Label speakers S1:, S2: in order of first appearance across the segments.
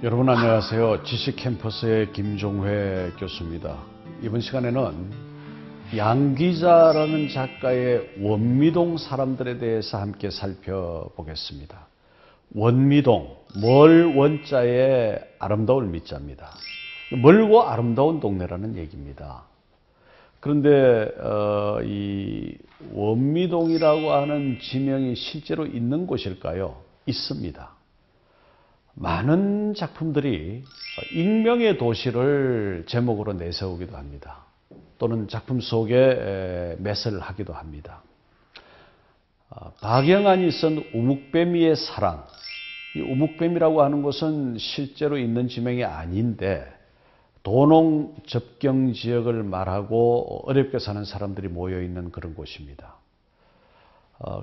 S1: 여러분 안녕하세요. 지식캠퍼스의 김종회 교수입니다. 이번 시간에는 양귀자라는 작가의 원미동 사람들에 대해서 함께 살펴보겠습니다. 원미동, 멀 원자의 아름다울 미자입니다. 멀고 아름다운 동네라는 얘기입니다. 그런데 이 원미동이라고 하는 지명이 실제로 있는 곳일까요? 있습니다. 많은 작품들이 익명의 도시를 제목으로 내세우기도 합니다. 또는 작품 속에 매설을 하기도 합니다. 박영한이 쓴 우묵뱀이의 사랑, 이 우묵뱀이라고 하는 것은 실제로 있는 지명이 아닌데 도농 접경 지역을 말하고 어렵게 사는 사람들이 모여있는 그런 곳입니다.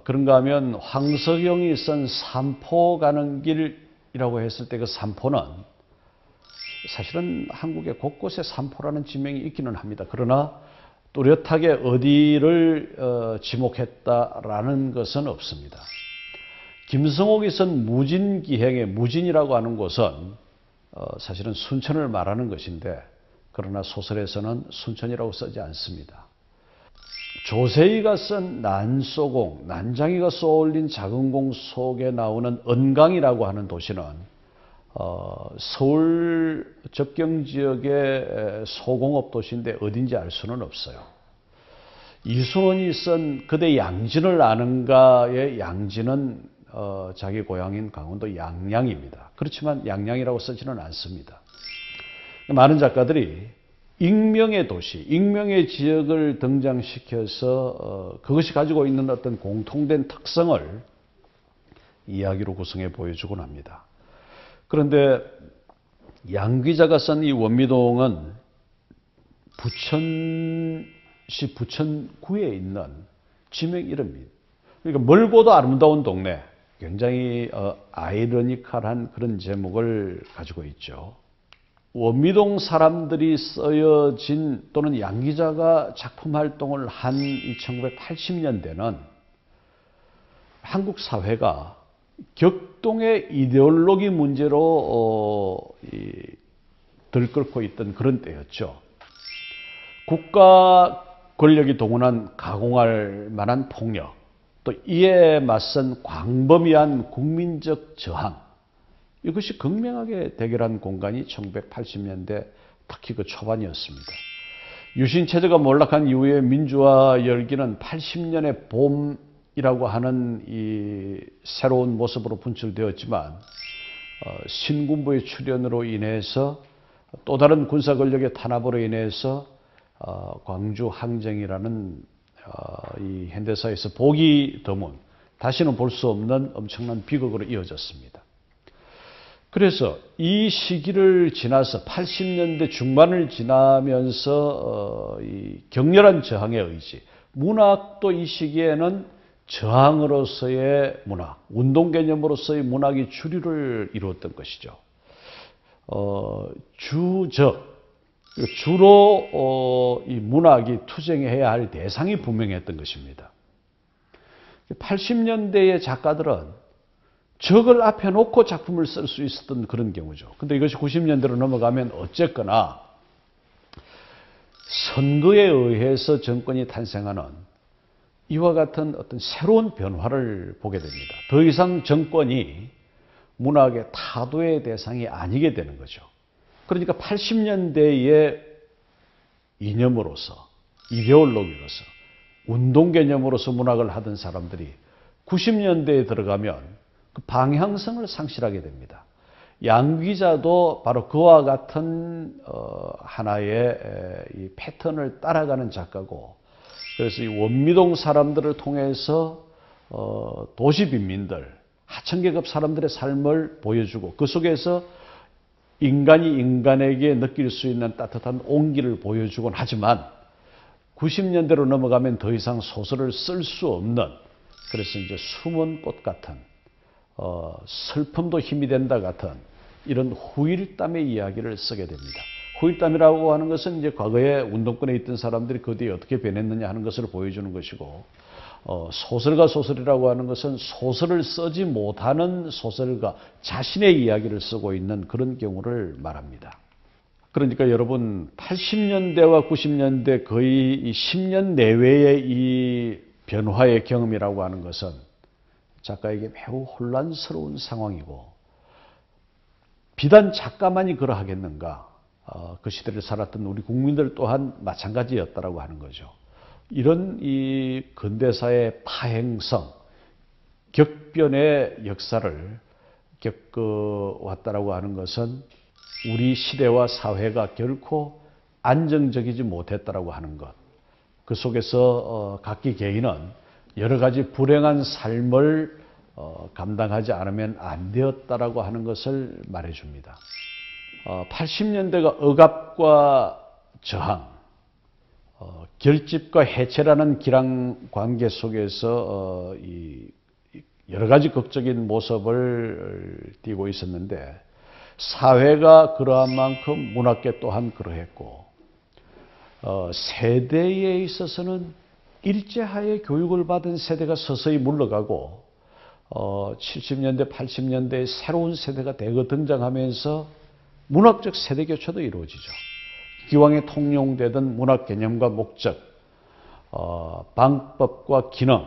S1: 그런가 하면 황석영이 쓴 산포 가는 길이라고 했을 때 그 산포는 사실은 한국의 곳곳에 산포라는 지명이 있기는 합니다. 그러나 뚜렷하게 어디를 지목했다라는 것은 없습니다. 김성옥이 쓴 무진기행의 무진이라고 하는 곳은 사실은 순천을 말하는 것인데 그러나 소설에서는 순천이라고 쓰지 않습니다. 조세희가 쓴 난소공, 난장이가 쏘올린 작은 공 속에 나오는 은강이라고 하는 도시는 서울 접경지역의 소공업 도시인데 어딘지 알 수는 없어요. 이순원이 쓴 그대 양진을 아는가의 양진은 자기 고향인 강원도 양양입니다. 그렇지만 양양이라고 쓰지는 않습니다. 많은 작가들이 익명의 도시, 익명의 지역을 등장시켜서 그것이 가지고 있는 어떤 공통된 특성을 이야기로 구성해 보여주곤 합니다. 그런데 양귀자가 쓴 이 원미동은 부천시 부천구에 있는 지명 이름입니다. 그러니까 멀고도 아름다운 동네, 굉장히 아이러니컬한 그런 제목을 가지고 있죠. 원미동 사람들이 쓰여진 또는 양귀자가 작품 활동을 한 1980년대는 한국 사회가 격동의 이데올로기 문제로 들끓고 있던 그런 때였죠. 국가 권력이 동원한 가공할 만한 폭력, 또 이에 맞선 광범위한 국민적 저항, 이것이 극명하게 대결한 공간이 1980년대 특히 그 초반이었습니다. 유신체제가 몰락한 이후에 민주화 열기는 80년의 봄이라고 하는 이 새로운 모습으로 분출되었지만 신군부의 출현으로 인해서 또 다른 군사 권력의 탄압으로 인해서 광주 항쟁이라는 이 현대사에서 보기 드문, 다시는 볼 수 없는 엄청난 비극으로 이어졌습니다. 그래서 이 시기를 지나서 80년대 중반을 지나면서 이 격렬한 저항의 의지, 문학도 이 시기에는 저항으로서의 문학, 운동 개념으로서의 문학이 주류를 이루었던 것이죠. 주로 이 문학이 투쟁해야 할 대상이 분명했던 것입니다. 80년대의 작가들은 적을 앞에 놓고 작품을 쓸 수 있었던 그런 경우죠. 근데 이것이 90년대로 넘어가면 어쨌거나 선거에 의해서 정권이 탄생하는 이와 같은 어떤 새로운 변화를 보게 됩니다. 더 이상 정권이 문학의 타도의 대상이 아니게 되는 거죠. 그러니까 80년대의 이념으로서, 이데올로기로서, 운동 개념으로서 문학을 하던 사람들이 90년대에 들어가면 그 방향성을 상실하게 됩니다. 양귀자도 바로 그와 같은 하나의 이 패턴을 따라가는 작가고, 그래서 이 원미동 사람들을 통해서 도시 빈민들, 하층계급 사람들의 삶을 보여주고 그 속에서 인간이 인간에게 느낄 수 있는 따뜻한 온기를 보여주곤 하지만 90년대로 넘어가면 더 이상 소설을 쓸 수 없는, 그래서 이제 숨은 꽃 같은 슬픔도 힘이 된다 같은 이런 후일담의 이야기를 쓰게 됩니다. 후일담이라고 하는 것은 이제 과거에 운동권에 있던 사람들이 그 뒤에 어떻게 변했느냐 하는 것을 보여주는 것이고, 소설이라고 하는 것은 소설을 쓰지 못하는 소설가 자신의 이야기를 쓰고 있는 그런 경우를 말합니다. 그러니까 여러분 80년대와 90년대 거의 10년 내외의 이 변화의 경험이라고 하는 것은 작가에게 매우 혼란스러운 상황이고 비단 작가만이 그러하겠는가? 그 시대를 살았던 우리 국민들 또한 마찬가지였다라고 하는 거죠. 이런 이 근대사의 파행성, 격변의 역사를 겪어왔다라고 하는 것은 우리 시대와 사회가 결코 안정적이지 못했다라고 하는 것. 그 속에서 각기 개인은 여러 가지 불행한 삶을 감당하지 않으면 안 되었다라고 하는 것을 말해줍니다. 80년대가 억압과 저항, 결집과 해체라는 기랑 관계 속에서 여러 가지 극적인 모습을 띠고 있었는데 사회가 그러한 만큼 문학계 또한 그러했고 세대에 있어서는 일제하에 교육을 받은 세대가 서서히 물러가고 70년대, 80년대에 새로운 세대가 대거 등장하면서 문학적 세대 교체도 이루어지죠. 기왕에 통용되던 문학 개념과 목적, 방법과 기능,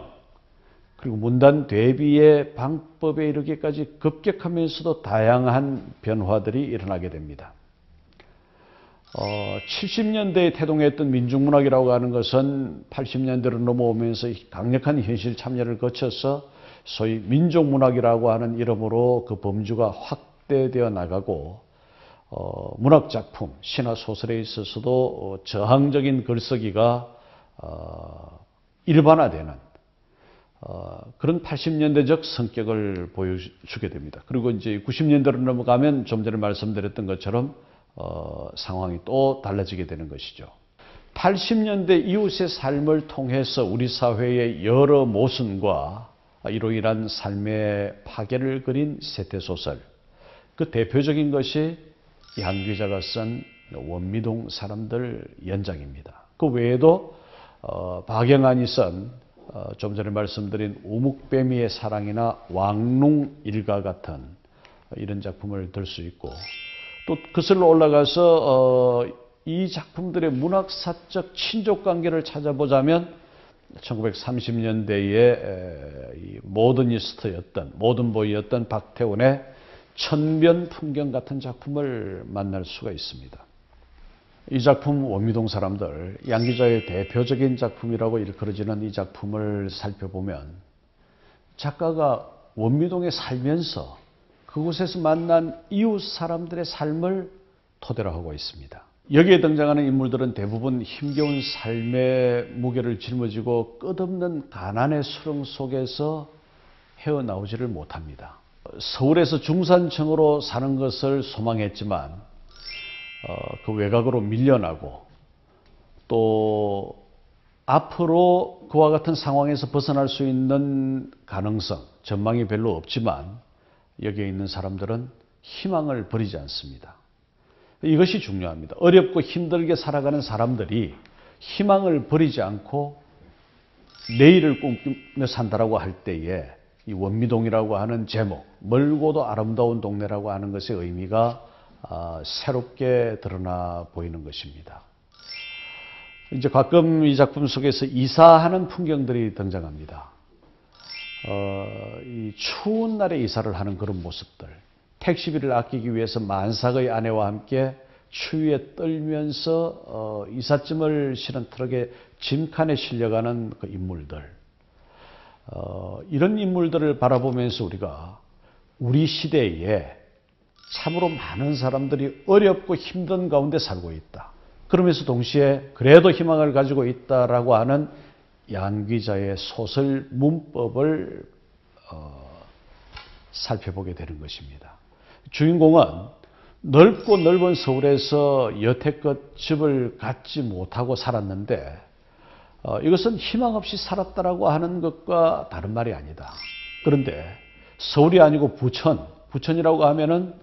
S1: 그리고 문단 대비의 방법에 이르기까지 급격하면서도 다양한 변화들이 일어나게 됩니다. 70년대에 태동했던 민중문학이라고 하는 것은 80년대로 넘어오면서 강력한 현실 참여를 거쳐서 소위 민족문학이라고 하는 이름으로 그 범주가 확대되어 나가고 문학작품, 신화소설에 있어서도 저항적인 글쓰기가 일반화되는 그런 80년대적 성격을 보여주게 됩니다. 그리고 이제 90년대로 넘어가면 좀 전에 말씀드렸던 것처럼 상황이 또 달라지게 되는 것이죠. 80년대 이웃의 삶을 통해서 우리 사회의 여러 모순과 이로 인한 삶의 파괴를 그린 세태소설. 그 대표적인 것이 양 기자가 쓴 원미동 사람들 연장입니다. 그 외에도 박영안이 쓴 좀 전에 말씀드린 우묵뱀이의 사랑이나 왕농 일가 같은 이런 작품을 들 수 있고 또 그슬로 올라가서 이 작품들의 문학사적 친족관계를 찾아보자면 1930년대의 모더니스트였던 모던보이였던 박태훈의 천변 풍경 같은 작품을 만날 수가 있습니다. 이 작품 원미동 사람들, 양 기자의 대표적인 작품이라고 일컬어지는 이 작품을 살펴보면 작가가 원미동에 살면서 그곳에서 만난 이웃 사람들의 삶을 토대로 하고 있습니다. 여기에 등장하는 인물들은 대부분 힘겨운 삶의 무게를 짊어지고 끝없는 가난의 수렁 속에서 헤어나오지를 못합니다. 서울에서 중산층으로 사는 것을 소망했지만 그 외곽으로 밀려나고 또 앞으로 그와 같은 상황에서 벗어날 수 있는 가능성, 전망이 별로 없지만 여기에 있는 사람들은 희망을 버리지 않습니다. 이것이 중요합니다. 어렵고 힘들게 살아가는 사람들이 희망을 버리지 않고 내일을 꿈꾸며 산다라고 할 때에 이 원미동이라고 하는 제목, 멀고도 아름다운 동네라고 하는 것의 의미가 새롭게 드러나 보이는 것입니다. 이제 가끔 이 작품 속에서 이사하는 풍경들이 등장합니다. 이 추운 날에 이사를 하는 그런 모습들, 택시비를 아끼기 위해서 만삭의 아내와 함께 추위에 떨면서 이삿짐을 실은 트럭에 짐칸에 실려가는 그 인물들, 이런 인물들을 바라보면서 우리가 우리 시대에 참으로 많은 사람들이 어렵고 힘든 가운데 살고 있다. 그러면서 동시에 그래도 희망을 가지고 있다라고 하는 양 기자의 소설 문법을 살펴보게 되는 것입니다. 주인공은 넓고 넓은 서울에서 여태껏 집을 갖지 못하고 살았는데 이것은 희망 없이 살았다라고 하는 것과 다른 말이 아니다. 그런데 서울이 아니고 부천이라고 하면은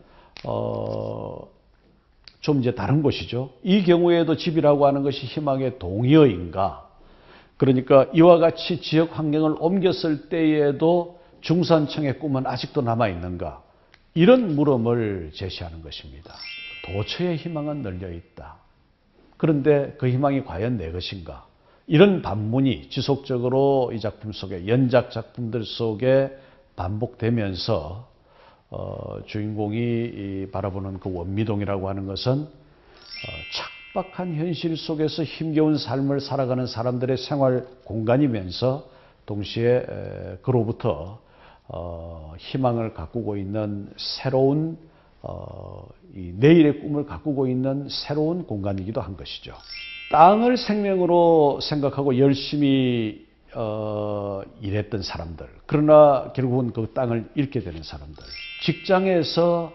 S1: 좀 이제 다른 곳이죠. 이 경우에도 집이라고 하는 것이 희망의 동의어인가? 그러니까 이와 같이 지역 환경을 옮겼을 때에도 중산층의 꿈은 아직도 남아있는가? 이런 물음을 제시하는 것입니다. 도처의 희망은 널려 있다. 그런데 그 희망이 과연 내 것인가? 이런 반문이 지속적으로 이 작품 속에, 연작 작품들 속에 반복되면서 주인공이 바라보는 그 원미동이라고 하는 것은 척박한 현실 속에서 힘겨운 삶을 살아가는 사람들의 생활 공간이면서 동시에 그로부터 희망을 가꾸고 있는 새로운 이 내일의 꿈을 가꾸고 있는 새로운 공간이기도 한 것이죠. 땅을 생명으로 생각하고 열심히 일했던 사람들, 그러나 결국은 그 땅을 잃게 되는 사람들, 직장에서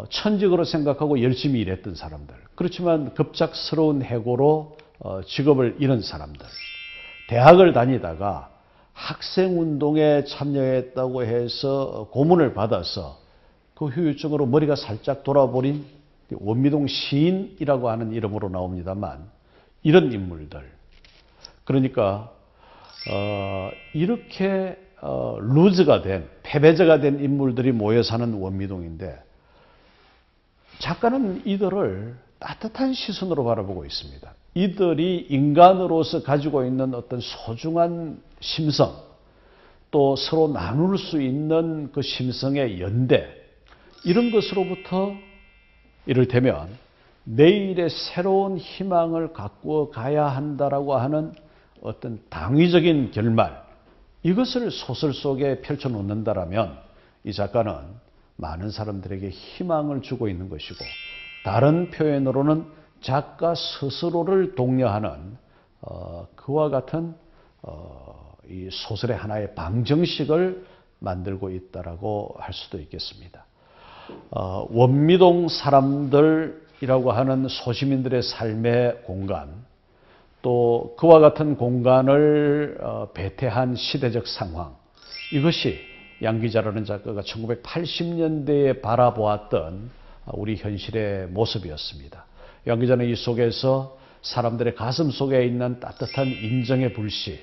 S1: 천직으로 생각하고 열심히 일했던 사람들, 그렇지만 급작스러운 해고로 직업을 잃은 사람들, 대학을 다니다가 학생운동에 참여했다고 해서 고문을 받아서 그 후유증으로 머리가 살짝 돌아버린 원미동 시인이라고 하는 이름으로 나옵니다만, 이런 인물들, 그러니까 이렇게 루즈가 된, 패배자가 된 인물들이 모여 사는 원미동인데, 작가는 이들을 따뜻한 시선으로 바라보고 있습니다. 이들이 인간으로서 가지고 있는 어떤 소중한 심성, 또 서로 나눌 수 있는 그 심성의 연대, 이런 것으로부터 이를테면 내일의 새로운 희망을 가꾸어 가야 한다라고 하는 어떤 당위적인 결말, 이것을 소설 속에 펼쳐놓는다라면 이 작가는 많은 사람들에게 희망을 주고 있는 것이고, 다른 표현으로는 작가 스스로를 독려하는 그와 같은 이 소설의 하나의 방정식을 만들고 있다라고 할 수도 있겠습니다. 원미동 사람들이라고 하는 소시민들의 삶의 공간, 또 그와 같은 공간을 배태한 시대적 상황, 이것이 양 기자라는 작가가 1980년대에 바라보았던 우리 현실의 모습이었습니다. 양 기자는 이 속에서 사람들의 가슴 속에 있는 따뜻한 인정의 불씨,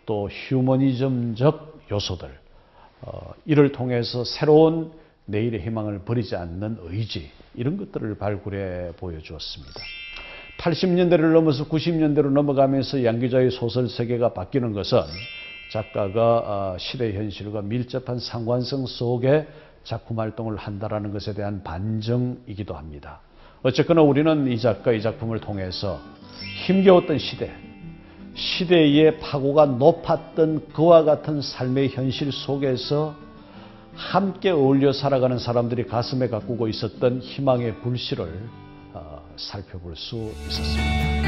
S1: 또 휴머니즘적 요소들, 이를 통해서 새로운 내일의 희망을 버리지 않는 의지, 이런 것들을 발굴해 보여주었습니다. 80년대를 넘어서 90년대로 넘어가면서 양 기자의 소설 세계가 바뀌는 것은 작가가 시대 현실과 밀접한 상관성 속에 작품 활동을 한다는 것에 대한 반증이기도 합니다. 어쨌거나 우리는 이 작가, 이 작품을 통해서 힘겨웠던 시대, 시대의 파고가 높았던 그와 같은 삶의 현실 속에서 함께 어울려 살아가는 사람들이 가슴에 가꾸고 있었던 희망의 불씨를 살펴볼 수 있었습니다.